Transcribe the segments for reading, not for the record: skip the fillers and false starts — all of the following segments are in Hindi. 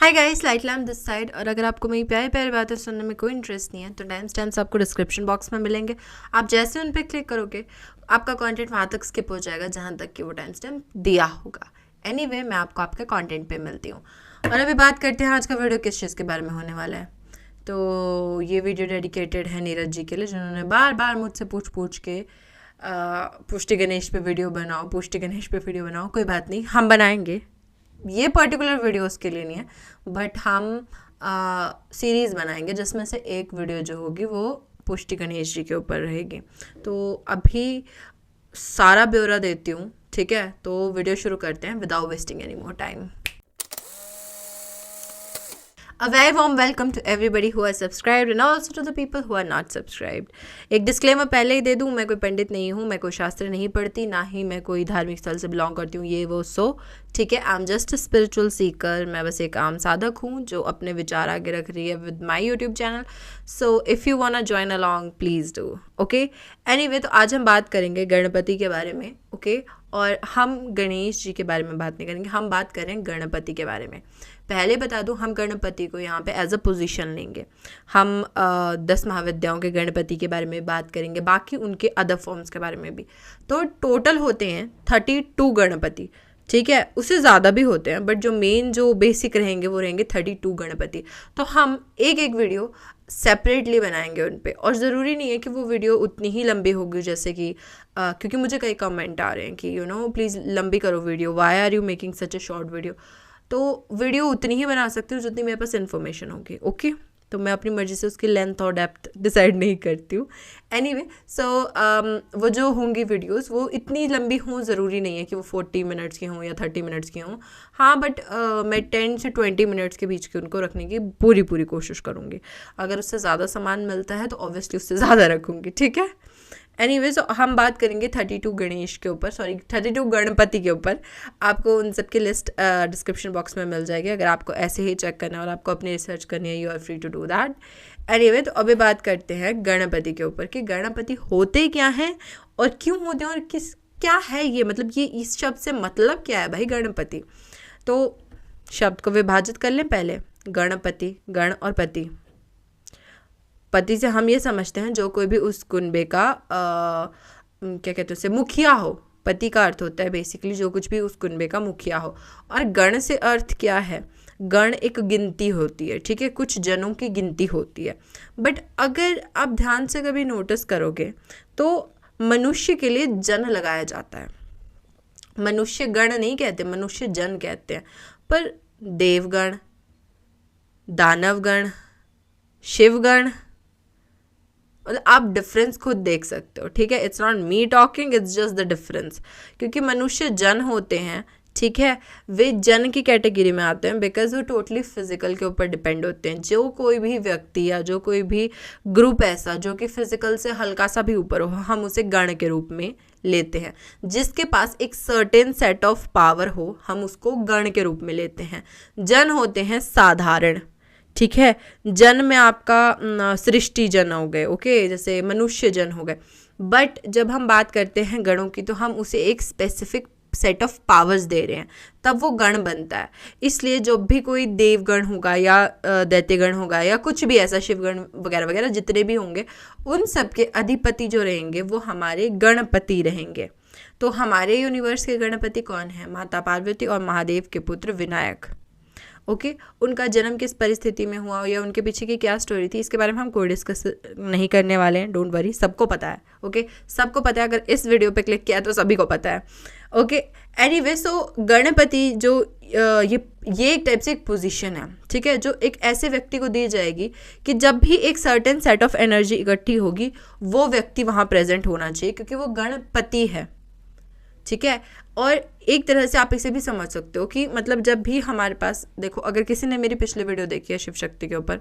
Hi guys, light lamp this side. और अगर आपको मेरी प्यारी प्यारी बातें सुनने में कोई इंटरेस्ट नहीं है तो टाइम स्टैम्प्स आपको डिस्क्रिप्शन बॉक्स में मिलेंगे। आप जैसे उन पर क्लिक करोगे आपका कंटेंट वहाँ तक स्किप हो जाएगा जहाँ तक कि वो टाइम स्टैम्प दिया होगा। एनीवे, मैं आपको आपके कंटेंट पे मिलती हूँ। और अभी बात करते हैं आज का वीडियो किस चीज़ के बारे में होने वाला है। तो ये वीडियो डेडिकेटेड है नीरज जी के लिए, जिन्होंने बार बार मुझसे पूछ के पुष्टि गणेश पे वीडियो बनाओ, पुष्टि गणेश पे वीडियो बनाओ। कोई बात नहीं, हम बनाएंगे। ये पर्टिकुलर वीडियो उसके लिए नहीं है, बट हम सीरीज़ बनाएंगे जिसमें से एक वीडियो जो होगी वो पुष्टि गणेश जी के ऊपर रहेगी। तो अभी सारा ब्यौरा देती हूँ, ठीक है। तो वीडियो शुरू करते हैं without wasting any more time. A very warm welcome to everybody who has subscribed and also to the people who are not subscribed. एक डिस्क्लेमर पहले ही दे दूँ, मैं कोई पंडित नहीं हूँ, मैं कोई शास्त्र नहीं पढ़ती, ना ही मैं कोई धार्मिक स्थल से बिलोंग करती हूँ, ये वो सो ठीक है। I am just a spiritual Sikar. मैं बस एक आम साधक हूँ जो अपने विचार आगे रख रही है with my YouTube channel. So if you want join along please do, okay. Anyway, तो आज हम बात करेंगे गणपति के बारे में, ओके। और हम गणेश जी के बारे में बात नहीं करेंगे, हम बात करें गणपति के बारे में। पहले बता दूं, हम गणपति को यहाँ पे एज अ पोजीशन लेंगे। हम 10 महाविद्याओं के गणपति के बारे में बात करेंगे, बाकी उनके अदर फॉर्म्स के बारे में भी। तो टोटल होते हैं 32 गणपति, ठीक है। उससे ज़्यादा भी होते हैं, बट जो मेन जो बेसिक रहेंगे वो रहेंगे 32 गणपति। तो हम एक एक वीडियो सेपरेटली बनाएंगे उन पे। और ज़रूरी नहीं है कि वो वीडियो उतनी ही लंबी होगी जैसे कि क्योंकि मुझे कई कमेंट आ रहे हैं कि प्लीज़ लंबी करो video, why are you making such a short video. तो वीडियो उतनी ही बना सकती हूँ जितनी मेरे पास इन्फॉर्मेशन होगी, ओके। तो मैं अपनी मर्ज़ी से उसकी लेंथ और डेप्थ डिसाइड नहीं करती हूँ। एनीवे, सो वो जो होंगी वीडियोस वो इतनी लंबी हों, ज़रूरी नहीं है कि वो 40 मिनट्स की हों या 30 मिनट्स की हों। हाँ, बट मैं 10 से 20 मिनट्स के बीच की उनको रखने की पूरी कोशिश करूँगी। अगर उससे ज़्यादा सामान मिलता है तो ऑब्वियसली उससे ज़्यादा रखूँगी, ठीक है। एनीवेज, हम बात करेंगे 32 गणेश के ऊपर, 32 गणपति के ऊपर। आपको उन सब की लिस्ट डिस्क्रिप्शन बॉक्स में मिल जाएगी अगर आपको ऐसे ही चेक करना है और आपको अपनी रिसर्च करनी है, you are free to do that. Anyway, तो अभी बात करते हैं गणपति के ऊपर कि गणपति होते क्या हैं और क्यों होते हैं और क्या है ये, मतलब ये इस शब्द से मतलब क्या है भाई गणपति। तो शब्द को विभाजित कर लें पहले। गणपति, गण और पति। पति से हम ये समझते हैं जो कोई भी उस कुनबे का क्या कहते हैं उसे, मुखिया हो। पति का अर्थ होता है बेसिकली जो कुछ भी उस कुनबे का मुखिया हो। और गण से अर्थ क्या है? गण एक गिनती होती है, ठीक है, कुछ जनों की गिनती होती है। बट अगर आप ध्यान से कभी नोटिस करोगे तो मनुष्य के लिए जन लगाया जाता है। मनुष्य गण नहीं कहते, मनुष्य जन कहते हैं। पर देवगण, दानवगण, शिवगण, मतलब आप डिफरेंस खुद देख सकते हो, ठीक है। It's not me talking, it's just the difference. क्योंकि मनुष्य जन होते हैं, ठीक है, वे जन की कैटेगरी में आते हैं बिकॉज वो टोटली फिजिकल के ऊपर डिपेंड होते हैं। जो कोई भी व्यक्ति या जो कोई भी ग्रुप ऐसा जो कि फिजिकल से हल्का सा भी ऊपर हो, हम उसे गण के रूप में लेते हैं। जिसके पास एक सर्टेन सेट ऑफ पावर हो, हम उसको गण के रूप में लेते हैं। जन होते हैं साधारण, ठीक है। जन में आपका सृष्टि जन हो गए, ओके, जैसे मनुष्य जन हो गए। बट जब हम बात करते हैं गणों की तो हम उसे एक स्पेसिफिक सेट ऑफ पावर्स दे रहे हैं, तब वो गण बनता है। इसलिए जब भी कोई देवगण होगा या दैत्यगण होगा या कुछ भी ऐसा, शिवगण वगैरह वगैरह जितने भी होंगे, उन सब के अधिपति जो रहेंगे वो हमारे गणपति रहेंगे। तो हमारे यूनिवर्स के गणपति कौन है? माता पार्वती और महादेव के पुत्र विनायक, ओके। उनका जन्म किस परिस्थिति में हुआ या उनके पीछे की क्या स्टोरी थी, इसके बारे में हम कोई डिस्कस नहीं करने वाले हैं, डोंट वरी, सबको पता है, ओके। सबको पता है, अगर इस वीडियो पे क्लिक किया तो सभी को पता है, ओके। एनीवे, सो गणपति जो ये एक टाइप से एक पोजीशन है, ठीक है, जो एक ऐसे व्यक्ति को दी जाएगी कि जब भी एक सर्टेन सेट ऑफ एनर्जी इकट्ठी होगी वो व्यक्ति वहाँ प्रेजेंट होना चाहिए, क्योंकि वो गणपति है, ठीक है। और एक तरह से आप इसे भी समझ सकते हो कि मतलब जब भी हमारे पास, देखो, अगर किसी ने मेरी पिछले वीडियो देखी है शिव शक्ति के ऊपर,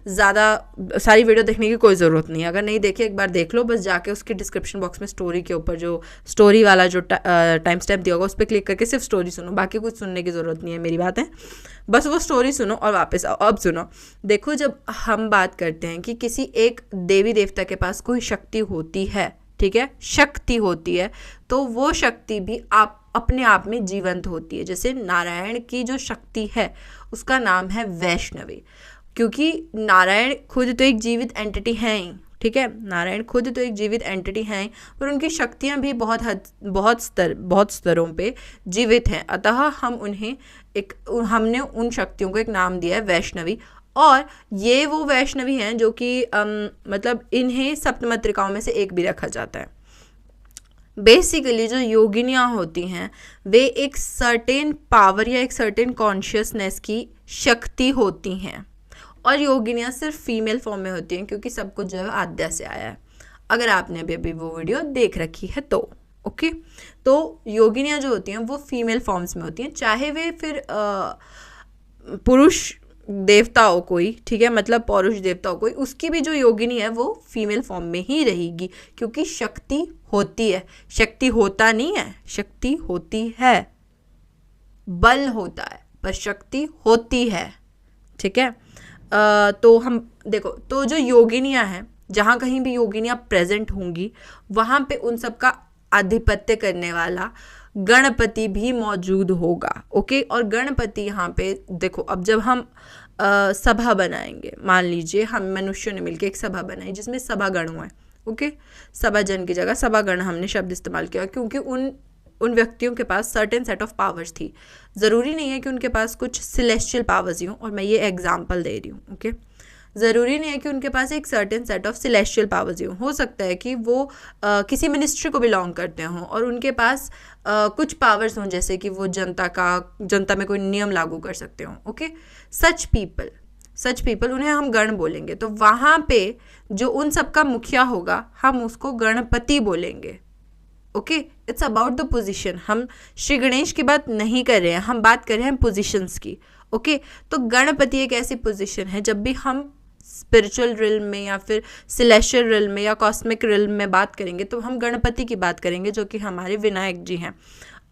ज़्यादा सारी वीडियो देखने की कोई ज़रूरत नहीं है। अगर नहीं देखी एक बार देख लो, बस जाके उसके डिस्क्रिप्शन बॉक्स में स्टोरी के ऊपर जो स्टोरी वाला जो टाइम स्टैम्प दिया होगा उस पर क्लिक करके सिर्फ स्टोरी सुनो, बाकी कुछ सुनने की ज़रूरत नहीं है, मेरी बात है। बस वो स्टोरी सुनो और वापस आओ। अब सुनो, देखो, जब हम बात करते हैं कि किसी एक देवी देवता के पास कोई शक्ति होती है, ठीक है, शक्ति होती है, तो वो शक्ति भी आप अपने आप में जीवंत होती है। जैसे नारायण की जो शक्ति है उसका नाम है वैष्णवी, क्योंकि नारायण खुद तो एक जीवित एंटिटी हैं ही, ठीक है, नारायण खुद तो एक जीवित एंटिटी हैं, पर उनकी शक्तियाँ भी बहुत स्तरों पे जीवित हैं। अतः हमने उन शक्तियों को एक नाम दिया है वैष्णवी। और ये वो वैष्णवी हैं जो कि मतलब इन्हें सप्तमातृकाओं में से एक भी रखा जाता है। बेसिकली जो योगिनियाँ होती हैं वे एक सर्टेन पावर या एक सर्टेन कॉन्शियसनेस की शक्ति होती हैं, और योगिनियाँ सिर्फ फीमेल फॉर्म में होती हैं, क्योंकि सब कुछ जो है आद्या से आया है, अगर आपने अभी वो वीडियो देख रखी है तो। ओके, तो योगिनियाँ जो होती हैं वो फीमेल फॉर्म्स में होती हैं, चाहे वे फिर पुरुष देवता हो कोई, ठीक है, मतलब पौरुष देवता हो कोई, उसकी भी जो योगिनी है वो फीमेल फॉर्म में ही रहेगी, क्योंकि शक्ति होती है, शक्ति होता नहीं है, शक्ति होती है, बल होता है पर शक्ति होती है, ठीक है। तो हम देखो, तो जो योगिनियाँ हैं, जहाँ कहीं भी योगिनियाँ प्रेजेंट होंगी वहाँ पे उन सब का आधिपत्य करने वाला गणपति भी मौजूद होगा। ओके, और गणपति यहाँ पे देखो, अब जब हम सभा बनाएंगे, मान लीजिए हम मनुष्यों ने मिलकर एक सभा बनाई जिसमें सभागण हुआ है। ओके, सभाजन की जगह सभागण हमने शब्द इस्तेमाल किया, क्योंकि उन व्यक्तियों के पास सर्टेन सेट ऑफ पावर्स थी। ज़रूरी नहीं है कि उनके पास कुछ सिलेस्टियल पावर्स ही हों, और मैं ये एग्जांपल दे रही हूँ। ओके, ज़रूरी नहीं है कि उनके पास एक certain set of celestial powers ही हों। हो सकता है कि वो किसी मिनिस्ट्री को बिलोंग करते हों और उनके पास कुछ पावर्स हों, जैसे कि वो जनता में कोई नियम लागू कर सकते हों। ओके, सच पीपल उन्हें हम गण बोलेंगे। तो वहाँ पे जो उन सब का मुखिया होगा हम उसको गणपति बोलेंगे। Okay, it's about the position. हम श्री गणेश की बात नहीं कर रहे हैं, हम बात कर रहे हैं पोजीशंस की। ओके, तो गणपति एक ऐसी पोजीशन है, जब भी हम स्पिरिचुअल रिल्म में या फिर सिलेशियल रिल्म में या कॉस्मिक रिल्म में बात करेंगे तो हम गणपति की बात करेंगे, जो कि हमारे विनायक जी हैं।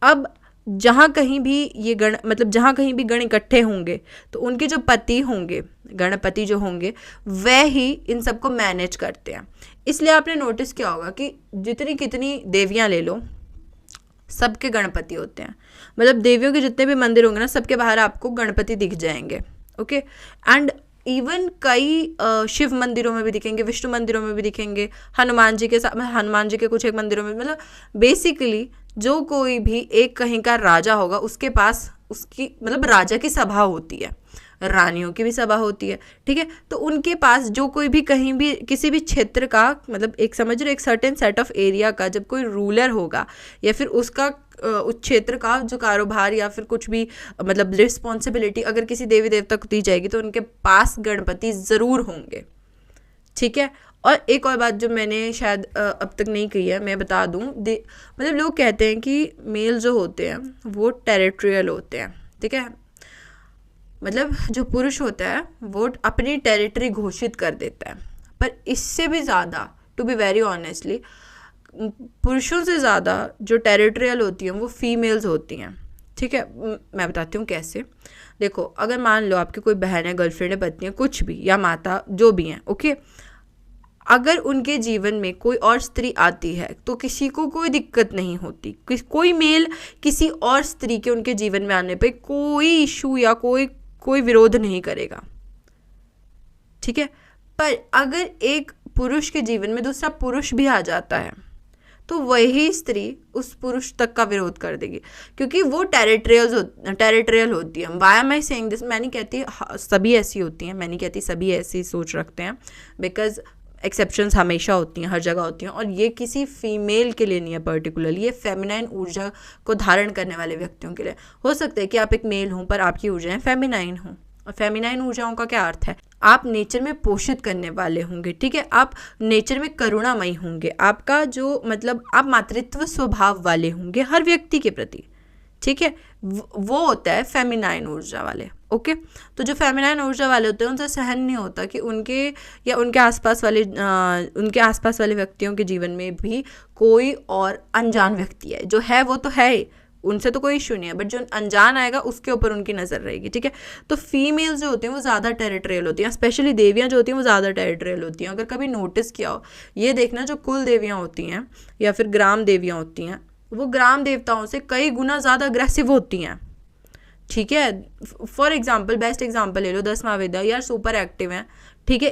अब जहाँ कहीं भी ये जहाँ कहीं भी गण इकट्ठे होंगे तो उनके जो पति होंगे, गणपति जो होंगे, वह ही इन सबको मैनेज करते हैं। इसलिए आपने नोटिस किया होगा कि जितनी कितनी देवियाँ ले लो, सबके गणपति होते हैं। मतलब देवियों के जितने भी मंदिर होंगे ना, सबके बाहर आपको गणपति दिख जाएंगे। ओके, एंड इवन कई शिव मंदिरों में भी दिखेंगे, विष्णु मंदिरों में भी दिखेंगे, हनुमान जी के कुछ एक मंदिरों में। मतलब बेसिकली जो कोई भी एक कहीं का राजा होगा उसके पास उसकी मतलब राजा की सभा होती है, रानियों की भी सभा होती है, ठीक है। तो उनके पास जो कोई भी कहीं भी किसी भी क्षेत्र का मतलब एक समझ रहे एक सर्टेन सेट ऑफ एरिया का जब कोई रूलर होगा या फिर उसका उस क्षेत्र का जो कारोबार या फिर कुछ भी मतलब रिस्पॉन्सिबिलिटी अगर किसी देवी देवता को दी जाएगी तो उनके पास गणपति ज़रूर होंगे, ठीक है। और एक और बात जो मैंने शायद अब तक नहीं कही है, मैं बता दूं, मतलब लोग कहते हैं कि मेल जो होते हैं वो टेरिटोरियल होते हैं, ठीक है। मतलब जो पुरुष होता है वो अपनी टेरिटरी घोषित कर देता है, पर इससे भी ज़्यादा, टू बी वेरी ऑनेस्टली, पुरुषों से ज़्यादा जो टेरिटोरियल होती हैं वो फीमेल्स होती हैं, ठीक है। मैं बताती हूँ कैसे। देखो, अगर मान लो आपकी कोई बहन है, गर्लफ्रेंड है, पत्नी है, कुछ भी, या माता जो भी हैं, ओके, अगर उनके जीवन में कोई और स्त्री आती है तो किसी को कोई दिक्कत नहीं होती, कोई मेल किसी और स्त्री के उनके जीवन में आने पे कोई इशू या कोई विरोध नहीं करेगा, ठीक है। पर अगर एक पुरुष के जीवन में दूसरा पुरुष भी आ जाता है तो वही स्त्री उस पुरुष तक का विरोध कर देगी, क्योंकि वो टेरिटोरियल होती है। Why am I saying this? मैं नहीं कहती सभी ऐसी होती हैं, मैं नहीं कहती सभी ऐसी सोच रखते हैं, बिकॉज एक्सेप्शंस हमेशा होती हैं, हर जगह होती हैं, और ये किसी फीमेल के लिए नहीं है पर्टिकुलरली, ये फेमिनाइन ऊर्जा को धारण करने वाले व्यक्तियों के लिए। हो सकता है कि आप एक मेल हों पर आपकी ऊर्जाएं फेमिनाइन हों, और फेमिनाइन ऊर्जाओं का क्या अर्थ है? आप नेचर में पोषित करने वाले होंगे, ठीक है, आप नेचर में करुणामयी होंगे, आपका जो मतलब आप मातृत्व स्वभाव वाले होंगे हर व्यक्ति के प्रति, ठीक है। वो होता है फेमिनाइन ऊर्जा वाले। ओके, तो जो फेमिनाइन ऊर्जा वाले होते हैं उनसे सहन नहीं होता कि उनके या उनके आसपास वाले व्यक्तियों के जीवन में भी कोई और अनजान व्यक्ति है। जो है वो तो है ही, उनसे तो कोई इशू नहीं है, बट जो अनजान आएगा उसके ऊपर उनकी नज़र रहेगी, ठीक है। तो फीमेल्स जो होती हैं वो ज़्यादा टेरिटोरियल होती हैं, स्पेशली देवियाँ जो होती हैं वो ज़्यादा टेरिटोरियल होती हैं। अगर कभी नोटिस किया हो, ये देखना, जो कुल देवियाँ होती हैं या फिर ग्राम देवियाँ होती हैं, वो ग्राम देवताओं से कई गुना ज़्यादा अग्रेसिव होती हैं, ठीक है। फॉर एग्जाम्पल, बेस्ट एग्जाम्पल ले लो, 10 महाविद्या यार सुपर एक्टिव हैं, ठीक है,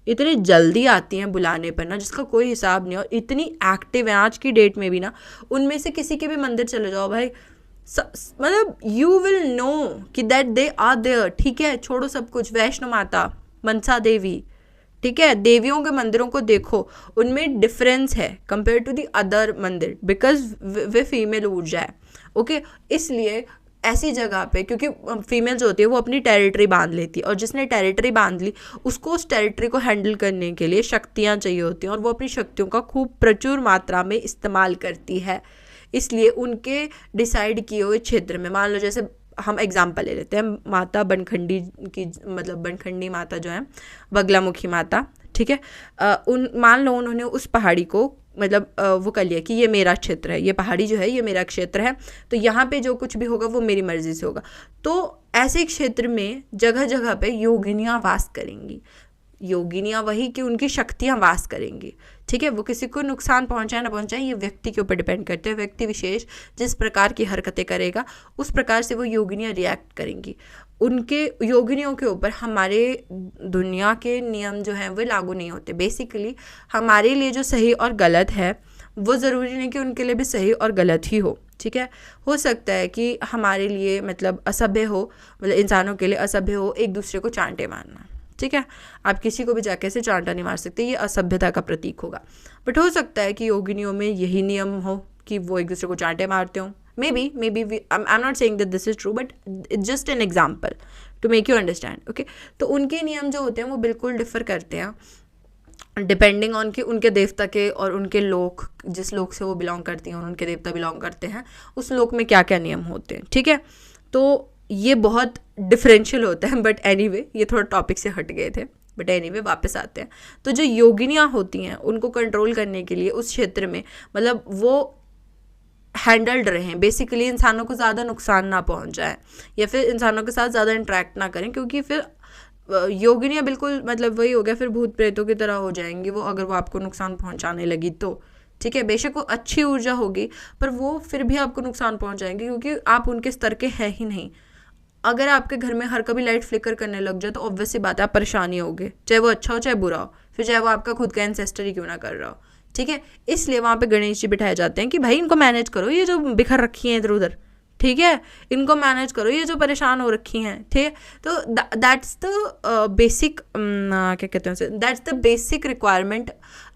इतनी जल्दी आती हैं बुलाने पर ना, जिसका कोई हिसाब नहीं, और इतनी एक्टिव है आज की डेट में भी ना। उनमें से किसी के भी मंदिर चले जाओ भाई, मतलब यू विल नो कि दैट दे आर देयर, ठीक है। छोड़ो सब कुछ, वैष्णो माता, मनसा देवी, ठीक है, देवियों के मंदिरों को देखो, उनमें डिफरेंस है कंपेयर टू द अदर मंदिर, बिकॉज वे फीमेल ऊर्जा है, ओके। इसलिए ऐसी जगह पे, क्योंकि फीमेल जो होती है वो अपनी टेरिटरी बांध लेती है, और जिसने टेरिटरी बांध ली उसको उस टेरिटरी को हैंडल करने के लिए शक्तियाँ चाहिए होती हैं, और वो अपनी शक्तियों का खूब प्रचुर मात्रा में इस्तेमाल करती है। इसलिए उनके डिसाइड किए हुए क्षेत्र में, मान लो जैसे हम एग्जाम्पल ले लेते हैं माता बनखंडी की, मतलब बनखंडी माता जो है, बगलामुखी माता, ठीक है, मान लो उन्होंने उस पहाड़ी को मतलब वो कर लिया कि ये मेरा क्षेत्र है, ये पहाड़ी जो है ये मेरा क्षेत्र है, तो यहाँ पे जो कुछ भी होगा वो मेरी मर्जी से होगा। तो ऐसे क्षेत्र में जगह जगह पे योगिनियाँ वास करेंगी। योगिनियाँ वही कि उनकी शक्तियाँ वास करेंगी, ठीक है। वो किसी को नुकसान पहुँचाए ना पहुँचाए ये व्यक्ति के ऊपर डिपेंड करते हैं। व्यक्ति विशेष जिस प्रकार की हरकतें करेगा उस प्रकार से वो योगिनियाँ रिएक्ट करेंगी। उनके योगिनियों के ऊपर हमारे दुनिया के नियम जो हैं वो लागू नहीं होते। बेसिकली हमारे लिए जो सही और गलत है वो ज़रूरी नहीं कि उनके लिए भी सही और गलत ही हो, ठीक है। हो सकता है कि हमारे लिए मतलब असभ्य हो, मतलब इंसानों के लिए असभ्य हो एक दूसरे को चांटे मारना, ठीक है। आप किसी को भी जाके से चांटा नहीं मार सकते, ये असभ्यता का प्रतीक होगा। बट हो सकता है कि योगिनियों में यही नियम हो कि वो एक दूसरे को चांटे मारते हो। maybe I'm not saying that this is true, but it's just an example to make you understand, okay। तो उनके नियम जो होते हैं वो बिल्कुल डिफ़र करते हैं डिपेंडिंग ऑन कि उनके देवता के और उनके लोक, जिस लोक से वो बिलोंग करती हैं और उनके देवता बिलोंग करते हैं, उस लोक में क्या क्या नियम होते हैं, ठीक है। तो ये बहुत डिफरेंशियल होता है। बट एनीवे ये थोड़ा टॉपिक से हट गए थे, बट एनीवे वापस आते हैं। तो जो योगिनियाँ होती हैं उनको कंट्रोल करने के लिए उस क्षेत्र में मतलब वो हैंडल्ड रहें, बेसिकली इंसानों को ज़्यादा नुकसान ना पहुंचाएं या फिर इंसानों के साथ ज़्यादा इंटरेक्ट ना करें, क्योंकि फिर योगिनियाँ बिल्कुल मतलब वही हो गया, फिर भूत प्रेतों की तरह हो जाएंगी वो, अगर वो आपको नुकसान पहुंचाने लगी तो, ठीक है। बेशक वो अच्छी ऊर्जा होगी पर वो फिर भी आपको नुकसान पहुंचाएंगे, क्योंकि आप उनके स्तर के हैं ही नहीं। अगर आपके घर में हर कभी लाइट फ्लिकर करने लग जाए तो ऑब्वियस सी बात है आप परेशानी होगे, चाहे वो अच्छा हो चाहे बुरा हो, फिर चाहे वो आपका खुद का एंसेस्टर ही क्यों ना कर रहा हो, ठीक है। इसलिए वहाँ पे गणेश जी बिठाए जाते हैं कि भाई इनको मैनेज करो, ये जो बिखर रखी हैं इधर उधर, ठीक है, इनको मैनेज करो, ये जो परेशान हो रखी हैं, ठीक है। तो दैट्स द बेसिक क्या कहते हैं, that's the basic requirement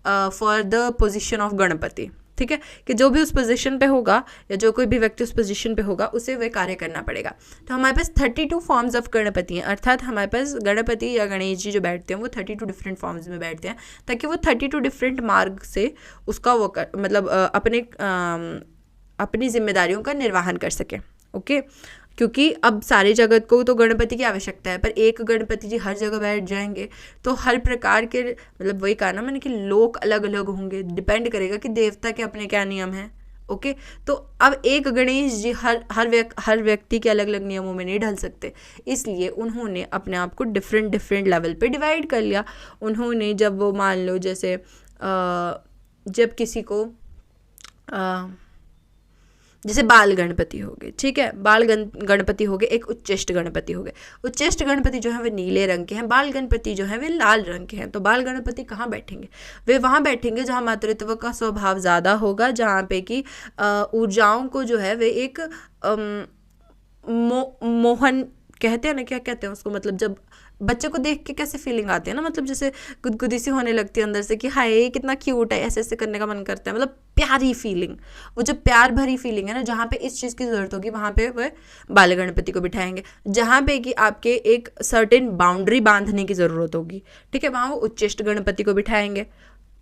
for the position of Ganpati, ठीक है। कि जो भी उस पोजीशन पे होगा या जो कोई भी व्यक्ति उस पोजीशन पे होगा उसे वह कार्य करना पड़ेगा। तो हमारे पास 32 फॉर्म्स ऑफ गणपति हैं, अर्थात हमारे पास गणपति या गणेश जी जो बैठते हैं वो 32 डिफरेंट फॉर्म्स में बैठते हैं, ताकि वो 32 डिफरेंट मार्ग से उसका वो मतलब अपनी जिम्मेदारियों का निर्वहन कर सके, ओके। क्योंकि अब सारे जगत को तो गणपति की आवश्यकता है, पर एक गणपति जी हर जगह बैठ जाएंगे तो हर प्रकार के मतलब वही कहा ना मैंने कि लोग अलग अलग होंगे, डिपेंड करेगा कि देवता के अपने क्या नियम हैं, ओके। तो अब एक गणेश जी हर व्यक्ति के अलग अलग नियमों में नहीं ढल सकते, इसलिए उन्होंने अपने आप को डिफरेंट लेवल पे डिवाइड कर लिया। उन्होंने जब वो मान लो जैसे जब किसी को जैसे बाल गणपति हो गए, ठीक है, बाल गणपति हो गए, एक उच्चिष्ट गणपति हो गए। उच्चिष्ट गणपति जो है वे नीले रंग के हैं, बाल गणपति जो है वे लाल रंग के हैं। तो बाल गणपति कहाँ बैठेंगे? वे वहाँ बैठेंगे जहाँ मातृत्व का स्वभाव ज़्यादा होगा, जहाँ पे कि ऊर्जाओं को जो है वे एक मोहन कहते हैं ना, क्या कहते हैं उसको, मतलब जब बच्चे को देख के कैसे फीलिंग आती है ना, मतलब जैसे गुदगुदी सी होने लगती है अंदर से कि हाय कितना क्यूट है, ऐसे ऐसे करने का मन करता है, मतलब प्यारी फीलिंग, वो जो प्यार भरी फीलिंग है ना, जहाँ पे इस चीज़ की ज़रूरत होगी वहाँ पे वह बाल गणपति को बिठाएंगे। जहाँ पे कि आपके एक सर्टेन बाउंड्री बांधने की ज़रूरत होगी, ठीक है, वहाँ वो उच्चिष्ट गणपति को बिठाएंगे।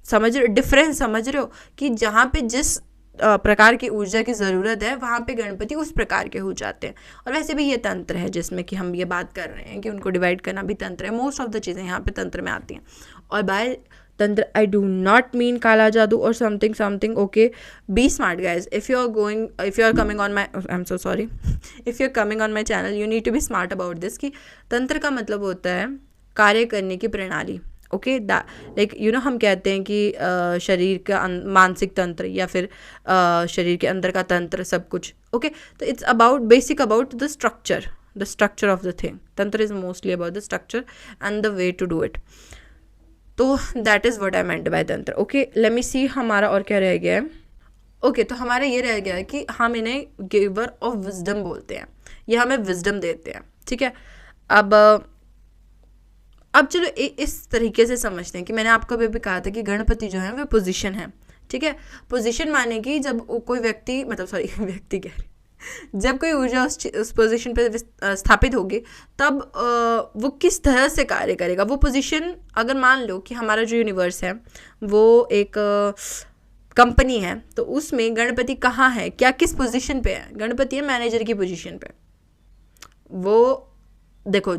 समझ रहे डिफरेंस, समझ रहे हो कि जहाँ पे जिस प्रकार की ऊर्जा की ज़रूरत है वहाँ पे गणपति उस प्रकार के हो जाते हैं। और वैसे भी ये तंत्र है जिसमें कि हम ये बात कर रहे हैं कि उनको डिवाइड करना भी तंत्र है। मोस्ट ऑफ द चीज़ें यहाँ पे तंत्र में आती हैं। और बाय तंत्र आई डू नॉट मीन काला जादू और something okay. Be smart guys, if you are coming on my I am so sorry if you are coming on my channel you need to be smart about this कि तंत्र का मतलब होता है कार्य करने की प्रणाली। ओके, लाइक हम कहते हैं कि शरीर का मानसिक तंत्र या फिर शरीर के अंदर का तंत्र सब कुछ। ओके, तो it's about basic about the structure of the thing. Tantra is mostly about the structure and the way to do it. तो that is what I meant by tantra. Okay, let me see हमारा और क्या रह गया है। ओके, तो हमारा ये रह गया है कि हम इन्हें गिवर ऑफ विजडम बोलते हैं, ये हमें विजडम देते हैं। ठीक है, अब चलो इस तरीके से समझते हैं कि मैंने आपको अभी भी कहा था कि गणपति जो है वो पोजीशन है। ठीक है, पोजीशन माने कि जब कोई व्यक्ति व्यक्ति कह रही, जब कोई ऊर्जा उस पोजीशन पे स्थापित होगी तब वो किस तरह से कार्य करेगा। वो पोजीशन, अगर मान लो कि हमारा जो यूनिवर्स है वो एक कंपनी है, तो उसमें गणपति कहाँ है, क्या किस पोजीशन पे है। गणपति है मैनेजर की पोजीशन पे। वो देखो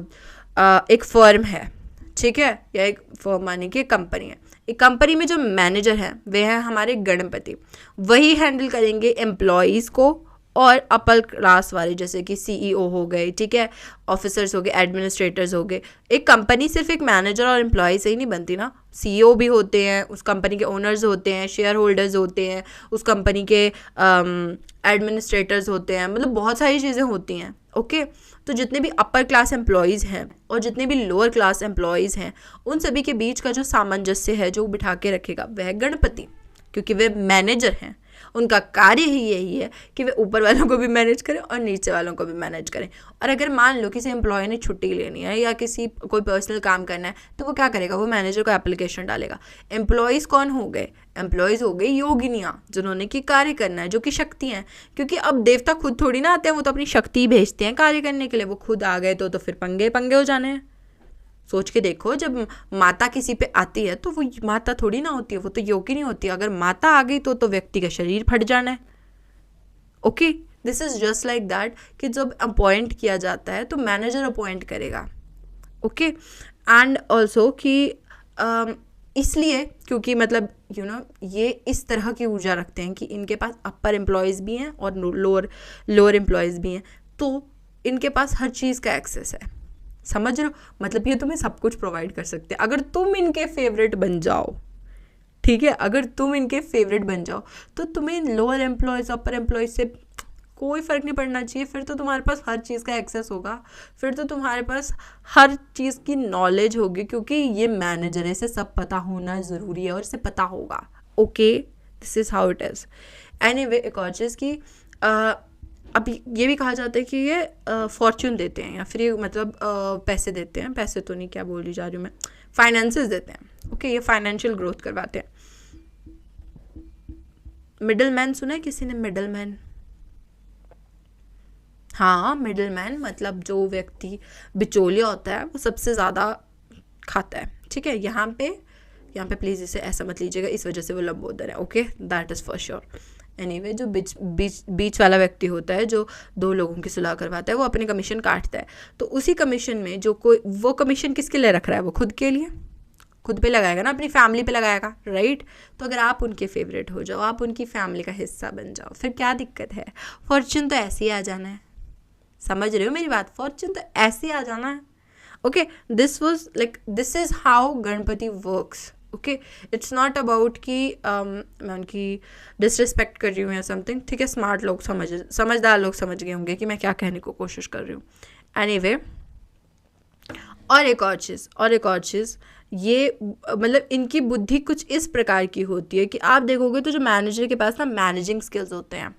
एक फर्म है, ठीक है, या एक फर्म माने कि कंपनी है। एक कंपनी में जो मैनेजर है वे हैं हमारे गणपति। वही हैंडल करेंगे एम्प्लॉयज़ को और अपर क्लास वाले, जैसे कि सीईओ हो गए, ठीक है, ऑफिसर्स हो गए, एडमिनिस्ट्रेटर्स हो गए। एक कंपनी सिर्फ एक मैनेजर और एम्प्लॉय से ही नहीं बनती ना, सीईओ भी होते हैं, उस कंपनी के ओनर्स होते हैं, शेयर होल्डर्स होते हैं, उस कंपनी के एडमिनिस्ट्रेटर्स होते हैं, मतलब बहुत सारी चीज़ें होती हैं। ओके, तो जितने भी अपर क्लास एम्प्लॉयज़ हैं और जितने भी लोअर क्लास एम्प्लॉयज़ हैं, उन सभी के बीच का जो सामंजस्य है, जो बिठा के रखेगा, वह गणपति, क्योंकि वे मैनेजर हैं। उनका कार्य ही यही है कि वे ऊपर वालों को भी मैनेज करें और नीचे वालों को भी मैनेज करें। और अगर मान लो किसी एम्प्लॉय ने छुट्टी लेनी है या किसी कोई पर्सनल काम करना है, तो वो क्या करेगा, वो मैनेजर को एप्लीकेशन डालेगा। एम्प्लॉयज़ कौन हो गए, एम्प्लॉयज़ हो गए योगिनियाँ, जिन्होंने कि कार्य करना है, जो कि शक्ति हैं। क्योंकि अब देवता खुद थोड़ी ना आते हैं, वो तो अपनी शक्ति भेजते हैं कार्य करने के लिए। वो खुद आ गए तो फिर पंगे पंगे हो जाने हैं। सोच के देखो, जब माता किसी पे आती है तो वो माता थोड़ी ना होती है, वो तो योगी नहीं होती है। अगर माता आ गई तो व्यक्ति का शरीर फट जाना है। Okay, this is just like that कि जब अपॉइंट किया जाता है तो मैनेजर अपॉइंट करेगा। ओके, एंड ऑल्सो कि इसलिए क्योंकि मतलब ये इस तरह की ऊर्जा रखते हैं कि इनके पास अपर एम्प्लॉयज़ भी हैं और लोअर एम्प्लॉयज़ भी हैं, तो इनके पास हर चीज़ का एक्सेस है। समझ रहे हो, मतलब ये तुम्हें सब कुछ प्रोवाइड कर सकते हैं अगर तुम इनके फेवरेट बन जाओ। ठीक है, अगर तुम इनके फेवरेट बन जाओ तो तुम्हें लोअर एम्प्लॉयज़ अपर एम्प्लॉयज़ से कोई फ़र्क नहीं पड़ना चाहिए। फिर तो तुम्हारे पास हर चीज़ का एक्सेस होगा, फिर तो तुम्हारे पास हर चीज़ की नॉलेज होगी, क्योंकि ये मैनेजर है, इसे सब पता होना ज़रूरी है और इसे पता होगा। Okay, this is how it is. Anyway, एक और चीज़ की अब ये भी कहा जाता है कि ये फॉर्च्यून देते हैं, या फिर ये मतलब पैसे देते हैं, पैसे तो नहीं, क्या बोली जा रही हूँ मैं, फाइनेंसेस देते हैं। ओके, ये फाइनेंशियल ग्रोथ करवाते हैं। मिडल मैन सुना है किसी ने? मिडल मैन, हाँ, मिडल मैन मतलब जो व्यक्ति बिचौलिया होता है वो सबसे ज़्यादा खाता है। ठीक है, यहाँ पे प्लीज़ इसे ऐसा मत लीजिएगा, इस वजह से वो लंबोदर है। Okay, that is for sure. Anyway, जो बीच वाला व्यक्ति होता है, जो दो लोगों की सुलह करवाता है, वो अपनी कमीशन काटता है। तो उसी कमीशन में जो कोई, वो कमीशन किसके लिए रख रहा है, वो खुद के लिए, खुद पे लगाएगा ना, अपनी फैमिली पे लगाएगा, राइट। तो अगर आप उनके फेवरेट हो जाओ, आप उनकी फैमिली का हिस्सा बन जाओ, फिर क्या दिक्कत है। फॉर्च्यून तो ऐसे ही आ जाना है। समझ रहे हो मेरी बात, फॉर्च्यून तो ऐसे ही आ जाना है। Okay, this is how Ganpati works. Okay, it's not about कि मैं उनकी डिसरिस्पेक्ट कर रही हूँ या समथिंग। ठीक है, स्मार्ट लोग समझदार लोग समझ गए होंगे कि मैं क्या कहने को कोशिश कर रही हूँ। एनीवे, और एक और चीज़ ये मतलब इनकी बुद्धि कुछ इस प्रकार की होती है कि आप देखोगे तो जो मैनेजर के पास ना मैनेजिंग स्किल्स होते हैं।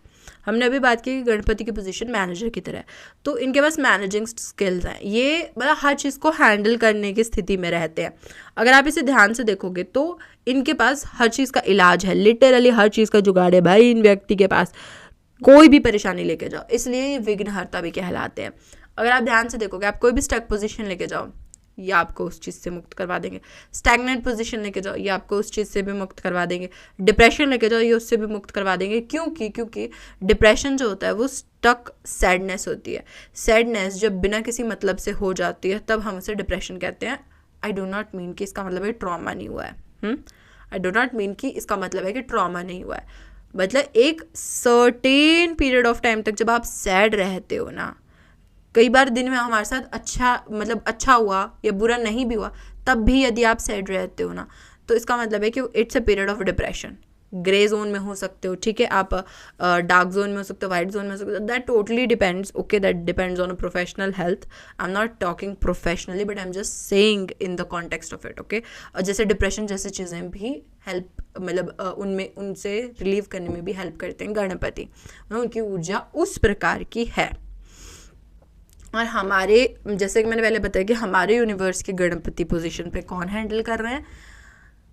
हमने अभी बात की कि गणपति की पोजीशन मैनेजर की तरह है, तो इनके पास मैनेजिंग स्किल्स हैं। ये मतलब हर चीज़ को हैंडल करने की स्थिति में रहते हैं। अगर आप इसे ध्यान से देखोगे तो इनके पास हर चीज़ का इलाज है, लिटरली हर चीज़ का जुगाड़ है भाई इन व्यक्ति के पास। कोई भी परेशानी लेके जाओ, इसलिए ये विघ्नहर्ता भी कहलाते हैं। अगर आप ध्यान से देखोगे, आप कोई भी स्टक पोजीशन लेके जाओ, ये आपको उस चीज़ से मुक्त करवा देंगे। स्टैग्नेंट पोजीशन लेके जाओ, ये आपको उस चीज़ से भी मुक्त करवा देंगे। डिप्रेशन लेके जाओ, ये उससे भी मुक्त करवा देंगे। क्योंकि डिप्रेशन जो होता है वो स्टक सैडनेस होती है। सैडनेस जब बिना किसी मतलब से हो जाती है तब हम उसे डिप्रेशन कहते हैं। आई डो नॉट मीन कि इसका मतलब है ट्रॉमा नहीं हुआ है। आई डो नॉट मीन कि इसका मतलब है कि ट्रॉमा नहीं हुआ है। मतलब एक सर्टेन पीरियड ऑफ टाइम तक जब आप सैड रहते हो ना, कई बार दिन में हमारे साथ अच्छा हुआ या बुरा नहीं भी हुआ, तब भी यदि आप सैड रहते हो ना, तो इसका मतलब है कि it's a period of depression. Grey zone में हो सकते हो, ठीक है, आप डार्क जोन में हो सकते हो, वाइट जोन में हो सकते हो, that totally depends, okay, that depends on a professional health. I am not talking professionally, but I am just saying in the context of it, okay. और जैसे डिप्रेशन जैसी चीज़ें भी उनमें उनसे रिलीव करने में भी हेल्प करते हैं गणपति, उनकी ऊर्जा उस प्रकार की है। और हमारे, जैसे कि मैंने पहले बताया कि हमारे यूनिवर्स के गणपति पोजीशन पे कौन हैंडल कर रहे हैं,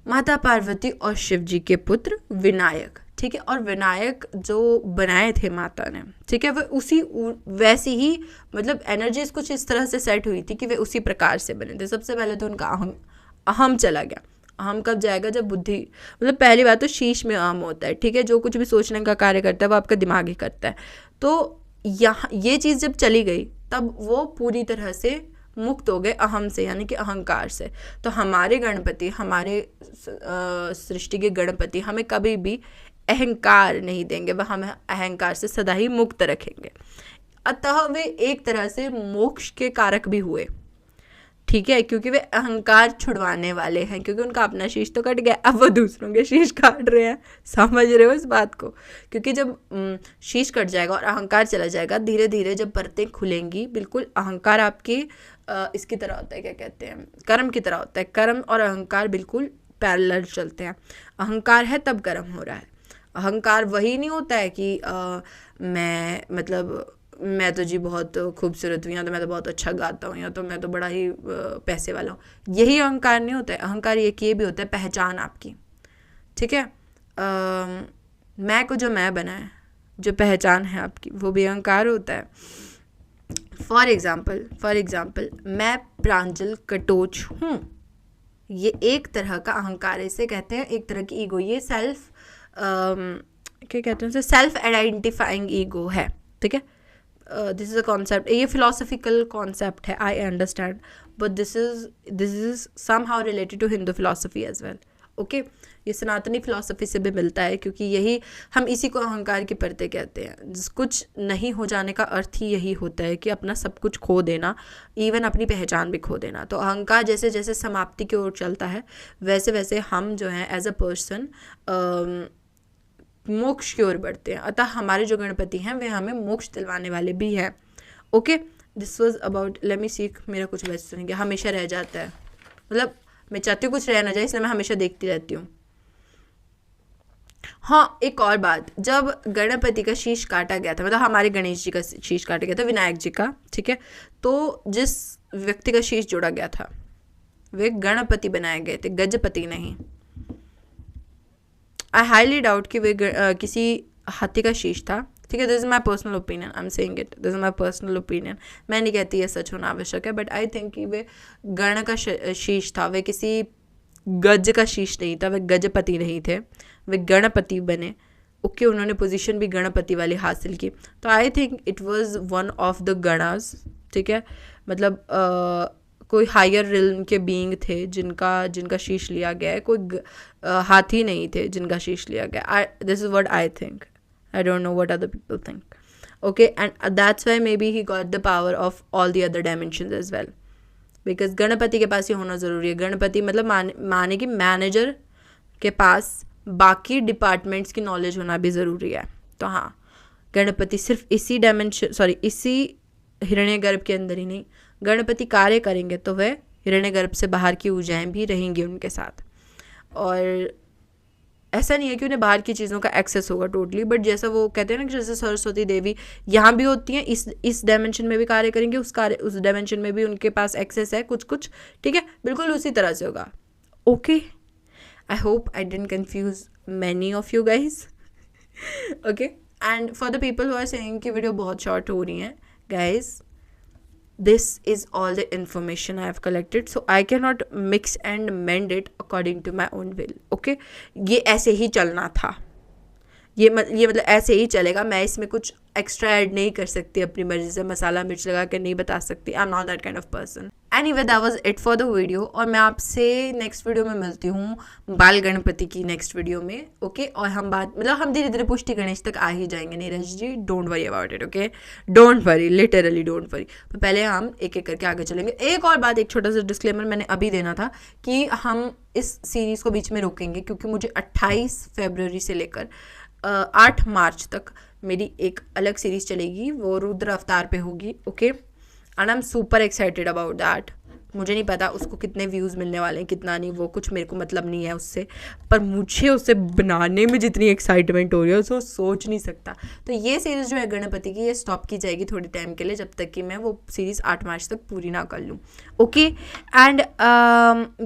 माता पार्वती और शिव जी के पुत्र विनायक, ठीक है। और विनायक जो बनाए थे माता ने, ठीक है, वह वैसी ही एनर्जीज कुछ इस तरह से सेट हुई थी कि वे उसी प्रकार से बने थे। सबसे पहले तो उनका अहम चला गया। अहम कब जाएगा, जब बुद्धि, पहली बात तो शीश में अहम होता है, ठीक है, जो कुछ भी सोचने का कार्य करता है वो आपका दिमाग ही करता है। तो यहाँ ये चीज़ जब चली गई, तब वो पूरी तरह से मुक्त हो गए अहम से, यानी कि अहंकार से। तो हमारे गणपति, हमारे सृष्टि के गणपति हमें कभी भी अहंकार नहीं देंगे, वह हमें अहंकार से सदा ही मुक्त रखेंगे। अतः वे एक तरह से मोक्ष के कारक भी हुए, ठीक है, क्योंकि वे अहंकार छुड़वाने वाले हैं, क्योंकि उनका अपना शीश तो कट गया, अब वो दूसरों के शीश काट रहे हैं। समझ रहे हो इस बात को? क्योंकि जब शीश कट जाएगा और अहंकार चला जाएगा, धीरे धीरे जब परतें खुलेंगी, बिल्कुल अहंकार आपकी इसकी तरह होता है, क्या कहते हैं, कर्म की तरह होता है। कर्म और अहंकार बिल्कुल पैरेलल चलते हैं। अहंकार है तब कर्म हो रहा है। अहंकार वही नहीं होता है कि मैं तो जी बहुत खूबसूरत हूँ, या तो मैं तो बहुत अच्छा गाता हूँ, या तो मैं तो बड़ा ही पैसे वाला हूँ। यही अहंकार नहीं होता है। अहंकार ये भी होता है पहचान आपकी, ठीक है। मैं को जो मैं बना है, जो पहचान है आपकी, वो भी अहंकार होता है। फॉर एग्ज़ाम्पल मैं प्रांजल कटोच हूँ, ये एक तरह का अहंकार, इसे कहते हैं एक तरह की ईगो। ये क्या कहते हैं, सेल्फ आइडेंटिफाइंग ईगो है, ठीक है। दिस इज़ अ कॉन्सेप्ट, ये फिलोसफिकल कॉन्सेप्ट है, I understand, but this is somehow related to Hindu philosophy as well, okay. ये सनातनी फिलोसफी से भी मिलता है, क्योंकि यही हम इसी को अहंकार की परतें कहते हैं। कुछ नहीं हो जाने का अर्थ ही यही होता है कि अपना सब कुछ खो देना, इवन अपनी पहचान भी खो देना। तो अहंकार जैसे जैसे समाप्ति की ओर चलता है, वैसे वैसे हम जो हैं एज अ पर्सन मोक्ष की ओर बढ़ते हैं। अतः हमारे जो गणपति हैं वे हमें मोक्ष दिलवाने वाले भी हैं, okay. This was about, let me see, मेरा कुछ वैसे सुनेंगे, हमेशा रह जाता है, मैं चाहती हूँ कुछ रह ना जाए, इसलिए मैं हमेशा देखती रहती हूँ। हाँ, एक और बात, जब गणपति का शीश काटा गया था, हमारे गणेश जी का शीश काटा गया था, विनायक जी का, ठीक है, तो जिस व्यक्ति का शीश जोड़ा गया था वे गणपति बनाए गए थे, गजपति नहीं। आई हाईली डाउट कि वे किसी हाथी का शीश था, ठीक है। This is my personal opinion, I am saying it, this is my personal opinion. मैं नहीं कहती ये सच होना आवश्यक है, बट आई थिंक कि वे गण का शीश था, वे किसी गज का शीश नहीं था, वे गजपति नहीं थे, वे गणपति बने, ओके। उन्होंने पोजीशन भी गणपति वाली हासिल की। तो I think it was one of the गणास, ठीक है, कोई हायर रिल्म के बीइंग थे जिनका शीश लिया गया है, कोई हाथी नहीं थे जिनका शीश लिया गया। This is what I think, I don't know what other people think, okay. And that's why maybe he got the power of all the other dimensions as well, because Ganpati के पास ये होना ज़रूरी है। गणपति माने कि मैनेजर के पास बाकी डिपार्टमेंट्स की नॉलेज होना भी ज़रूरी है। तो हाँ, गणपति सिर्फ इसी इसी हिरण्यगर्भ के अंदर ही नहीं, गणपति कार्य करेंगे तो वह हिरण्यगर्भ से बाहर की ऊर्जाएं भी रहेंगी उनके साथ। और ऐसा नहीं है कि उन्हें बाहर की चीज़ों का एक्सेस होगा टोटली, बट जैसा वो कहते हैं ना कि जैसे सरस्वती देवी यहाँ भी होती हैं, इस डायमेंशन में भी कार्य करेंगे, उस डायमेंशन में भी उनके पास एक्सेस है कुछ, ठीक है, बिल्कुल उसी तरह से होगा, okay. I hope I didn't confuse many of you guys, okay. And for the people who are saying कि वीडियो बहुत शॉर्ट हो रही हैं, guys, this is all the information I have collected, so I cannot mix and mend it according to my own will, okay। ये ऐसे ही चलना था, ये मतलब ऐसे ही चलेगा, मैं इसमें कुछ एक्स्ट्रा ऐड नहीं कर सकती अपनी मर्जी से, मसाला मिर्च लगा कर नहीं बता सकती। I am not that kind of person. Anyway that was it for the video, और मैं आपसे नेक्स्ट वीडियो में मिलती हूँ बाल गणपति की नेक्स्ट वीडियो में, ओके। और हम हम धीरे धीरे पुष्टि गणेश तक आ ही जाएंगे Neeraj ji, don't worry about it, okay, don't worry, literally don't worry. तो पहले हम एक एक करके आगे चलेंगे। एक और बात, एक छोटा सा डिस्क्लेमर मैंने अभी देना था कि हम इस सीरीज़ को बीच में रोकेंगे, क्योंकि मुझे 28 फरवरी से लेकर 8 मार्च तक मेरी एक अलग सीरीज़ चलेगी, वो रुद्र अवतार पे होगी, okay. And I am super excited about that. मुझे नहीं पता उसको कितने व्यूज़ मिलने वाले हैं, कितना नहीं, वो कुछ मेरे को मतलब नहीं है उससे, पर मुझे उसे बनाने में जितनी एक्साइटमेंट हो रही है उसको सोच नहीं सकता। तो ये सीरीज़ जो है गणपति की, ये स्टॉप की जाएगी थोड़ी टाइम के लिए, जब तक कि मैं वो सीरीज़ 8 मार्च तक पूरी ना कर लूँ, ओके। एंड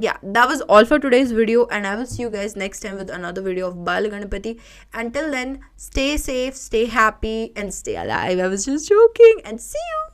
या that was all for today's video, and I will see you guys next time with another video of बाल Ganpati. Until then, stay safe, stay happy, and stay alive. I was just joking, and see you.